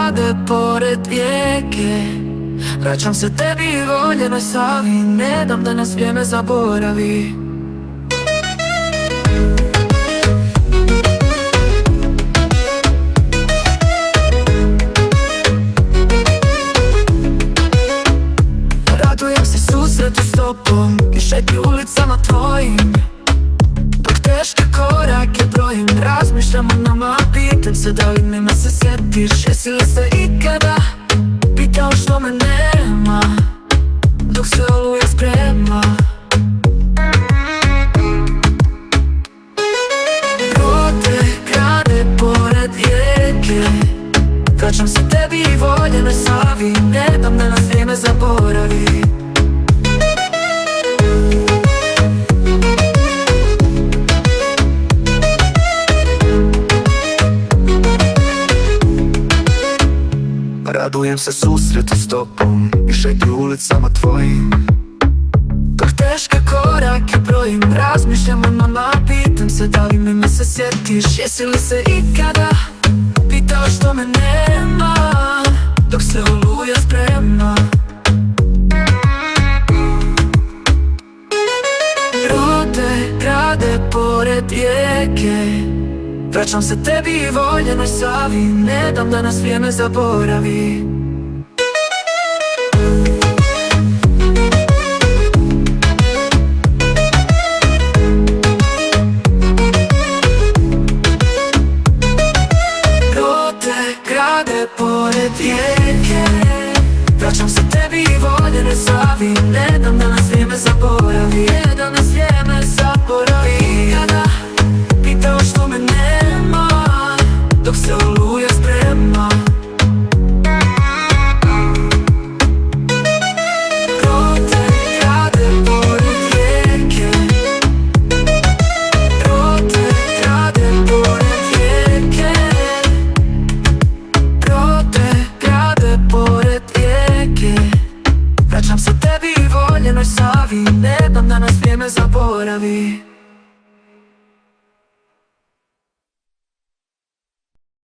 krade pored rijeke. Vraćam se tebi voljenoj Savi, ne dam da nas vrijeme zaboravi. Radujem se susretu s tobom i šetnji ulicama tvojim, dok teške korake brojim. Razmišljam o nama, pitam se da li me se sjetiš. Jesi li se ikada pitao što me nema, dok se oluja sprema? Rode grade pored rijeke. Vraćam se tebi i voljenoj Savi, ne dam da nas vrijeme zaboravi. Radujem se susretu s tobom i šetnji ulicama tvojim, dok teške korake brojim. Razmišljam o nama, pitam se da li me se sjetiš. Jesi li se ikada pitao što me nema, dok se oluja sprema? Rode grade pored rijeke. Vraćam se tebi i voljenoj Savi, ne dam da nas vrijeme zaboravi. Rode grade pored rijeke. Vraćam se tebi i voljenoj Savi, ne dam da nas vrijeme zaboravi. Ne dam nas vrijeme zaboravi. Kada pitao što me nema, dok se oluja sprema. Rode grade pored rijeke. Rode grade pored rijeke. Rode grade pored rijeke. Vraćam se tebi i voljenoj Savi, ne dam da nas vrijeme zaboravi.